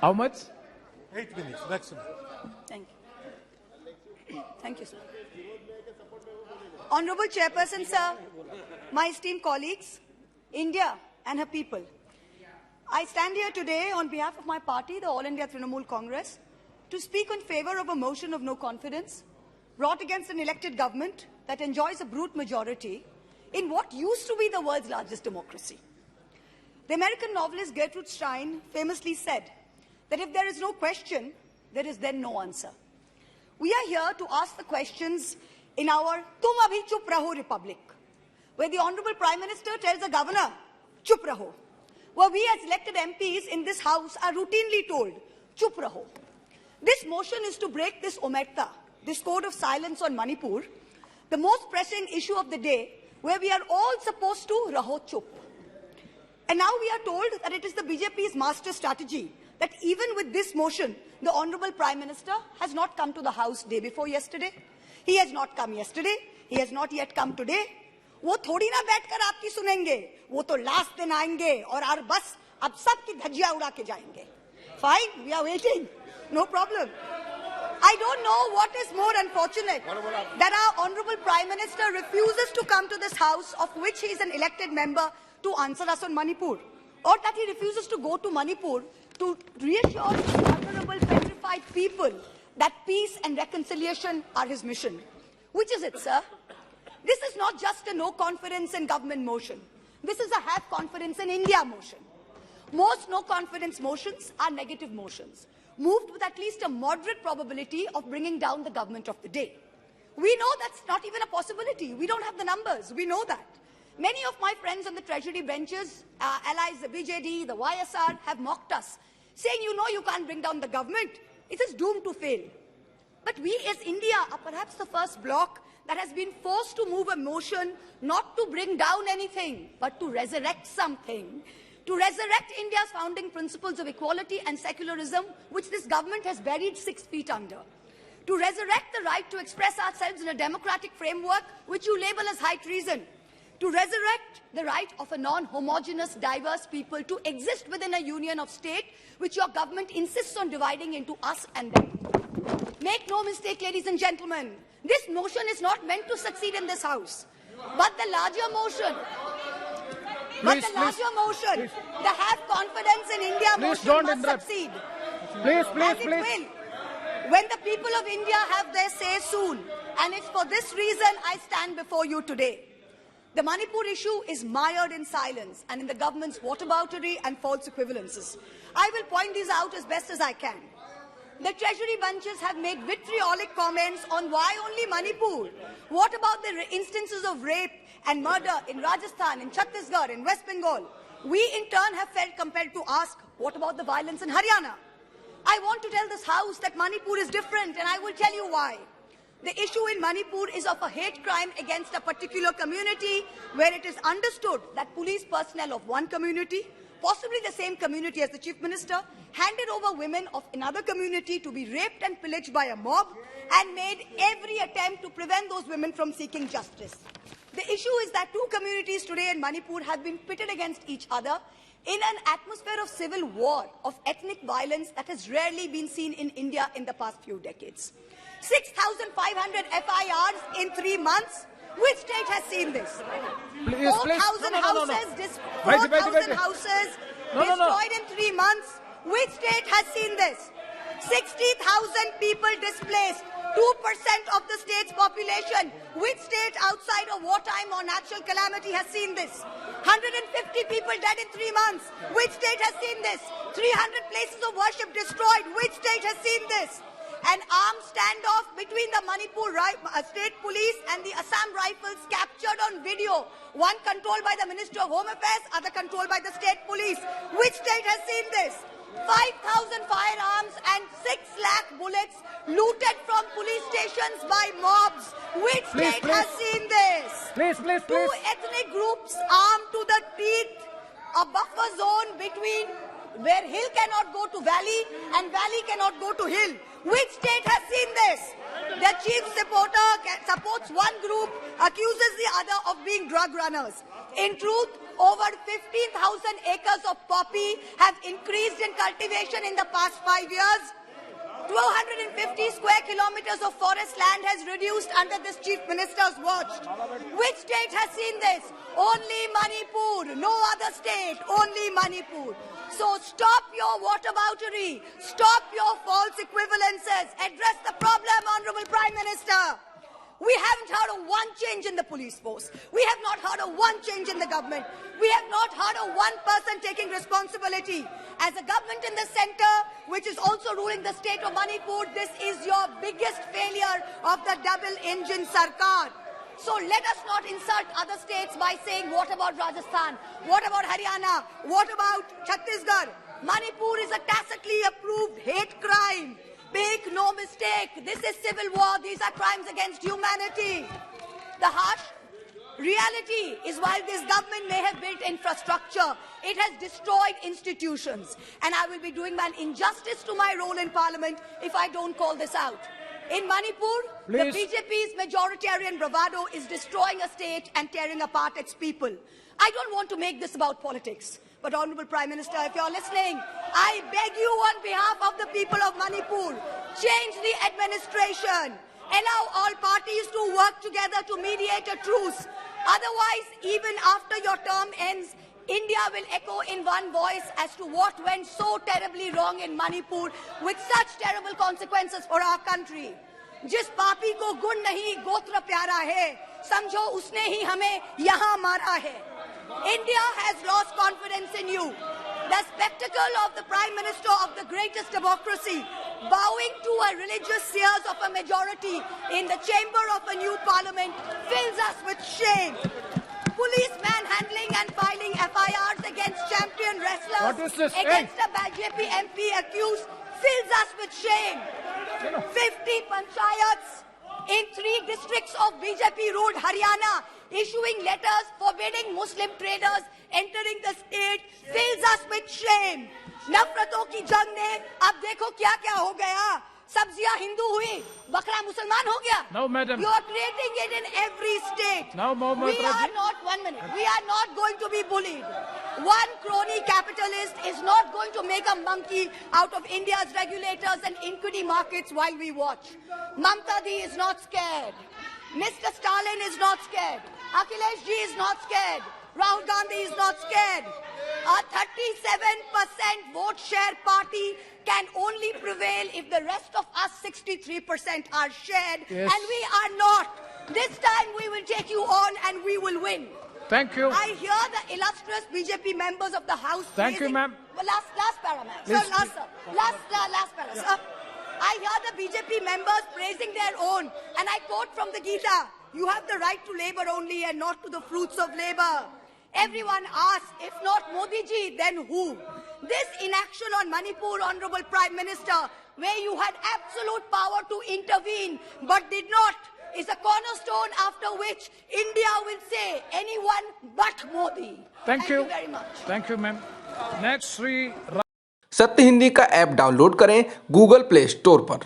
How much? 8 minutes maximum. Thank you. Thank you, sir. Honorable Chairperson, sir, my esteemed colleagues, India and her people, I stand here today on behalf of my party, the All India Trinamool Congress, to speak in favor of a motion of no confidence brought against an elected government that enjoys a brute majority in what used to be the world's largest democracy. The American novelist Gertrude Stein famously said that if there is no question, there is then no answer. We are here to ask the questions in our Tum Abhi Chup Raho Republic, where the Honorable Prime Minister tells the Governor, Chup Raho, where we as elected MPs in this House are routinely told, Chup Raho. This motion is to break this omerta, this code of silence on Manipur, the most pressing issue of the day, where we are all supposed to Raho Chup. And now we are told that it is the BJP's master strategy that even with this motion, the Honorable Prime Minister has not come to the House day before yesterday. He has not come yesterday. He has not yet come today. वो थोड़ी ना बैठकर आपकी सुनेंगे, वो तो last दिन आएंगे और बस अब सबकी धज्जियां उड़ा के जाएंगे. Fine, we are waiting. No problem. I don't know what is more unfortunate, that our Honorable Prime Minister refuses to come to this House, of which he is an elected member, to answer us on Manipur, or that he refuses to go to Manipur to reassure vulnerable, petrified people that peace and reconciliation are his mission. Which is it, sir? This is not just a no confidence in government motion. This is a have confidence in India motion. Most no confidence motions are negative motions, moved with at least a moderate probability of bringing down the government of the day. We know that's not even a possibility. We don't have the numbers. We know that. Many of my friends on the Treasury benches, allies, the BJD, the YSR, have mocked us, saying, you know, you can't bring down the government. It is doomed to fail. But we as India are perhaps the first bloc that has been forced to move a motion not to bring down anything, but to resurrect something. To resurrect India's founding principles of equality and secularism, which this government has buried 6 feet under. To resurrect the right to express ourselves in a democratic framework, which you label as high treason. To resurrect the right of a non-homogeneous, diverse people to exist within a union of state, which your government insists on dividing into us and them. Make no mistake, ladies and gentlemen, this motion is not meant to succeed in this House. But the larger motion, the have confidence in India motion must succeed. Please. Will, when the people of India have their say soon. And it's for this reason I stand before you today. The Manipur issue is mired in silence and in the government's whataboutery and false equivalences. I will point these out as best as I can. The Treasury bunches have made vitriolic comments on why only Manipur. What about the instances of rape and murder in Rajasthan, in Chhattisgarh, in West Bengal? We in turn have felt compelled to ask, what about the violence in Haryana? I want to tell this House that Manipur is different, and I will tell you why. The issue in Manipur is of a hate crime against a particular community, where it is understood that police personnel of one community, possibly the same community as the Chief Minister, handed over women of another community to be raped and pillaged by a mob and made every attempt to prevent those women from seeking justice. The issue is that two communities today in Manipur have been pitted against each other in an atmosphere of civil war, of ethnic violence that has rarely been seen in India in the past few decades. 6,500 FIRs in 3 months. Which state has seen this? 4,000 houses destroyed in 3 months. Which state has seen this? 60,000 people displaced, 2% of the state's population. Which state outside of wartime or natural calamity has seen this? 150 people dead in 3 months. Which state has seen this? 300 places of worship destroyed. Which state has seen this? An armed standoff between the Manipur state police and the Assam Rifles captured on video. One controlled by the Minister of Home Affairs, other controlled by the state police. Which state has seen this? 5,000 firearms and 6 lakh bullets looted from police stations by mobs. Which state has seen this? Two ethnic groups armed to the teeth, a buffer zone between where hill cannot go to valley and valley cannot go to hill. Which state has seen this? The chief supporter supports one group, accuses the other of being drug runners. In truth, over 15,000 acres of poppy have increased in cultivation in the past 5 years. 250 square kilometers of forest land has reduced under this chief minister's watch. Which state has seen this? Only Manipur. No other state. Only Manipur. So stop your whataboutery. Stop your false equivalences. Address the problem, Honorable Prime Minister. We haven't heard of one change in the police force. We have not heard of one change in the government. We have not heard of one person taking responsibility. As a government in the center, which is also ruling the state of Manipur, this is your biggest failure of the double-engine Sarkar. So let us not insult other states by saying, what about Rajasthan? What about Haryana? What about Chhattisgarh? Manipur is a tacitly approved hate crime. Make no mistake, this is civil war. These are crimes against humanity. The harsh reality is while this government may have built infrastructure, it has destroyed institutions. And I will be doing an injustice to my role in parliament if I don't call this out. In Manipur, the BJP's majoritarian bravado is destroying a state and tearing apart its people. I don't want to make this about politics. But Honorable Prime Minister, if you're listening, I beg you on behalf of the people of Manipur, change the administration. Allow all parties to work together to mediate a truce. Otherwise, even after your term ends, India will echo in one voice as to what went so terribly wrong in Manipur with such terrible consequences for our country. जिस पापी को गुण नहीं गोत्र प्यारा है, समझो उसने ही हमें यहाँ मारा है. India has lost confidence in you. The spectacle of the Prime Minister of the greatest democracy bowing to a religious seers of a majority in the chamber of a new parliament fills us with shame. Police manhandling and filing FIRs against champion wrestlers against a BJP MP accused fills us with shame. 50 panchayats in 3 districts of BJP-ruled Haryana issuing letters forbidding Muslim traders entering the state fills us with shame. नफरतों की जंग ने अब देखो क्या क्या हो गया. सब्जियां हिंदू हुई, बकरा मुसलमान हो गया. No, madam. You are creating it in every state. Now, we are not, 1 minute, we are not going to be bullied. One crony capitalist is not going to make a monkey out of India's regulators and equity markets while we watch. Mamta Di is not scared. Mr. Stalin is not scared. Akhilesh Ji is not scared. Rahul Gandhi is not scared. A 37% vote share party can only prevail if the rest of us 63% are shared. Yes. And we are not. This time we will take you on and we will win. Thank you. I hear the illustrious BJP members of the House. Thank you, ma'am. Well, last para, ma'am. Sir, last, sir. Last para, sir. I hear the BJP members praising their own. And I quote from the Gita, you have the right to labor only and not to the fruits of labor. Everyone asks, if not Modi ji, then who? This inaction on Manipur, Honorable Prime Minister, where you had absolute power to intervene but did not, is a cornerstone after which India will say anyone but Modi. Thank you very much. Thank you, ma'am. Next, Sri सत्य हिंदी का app download करें Google play store पर.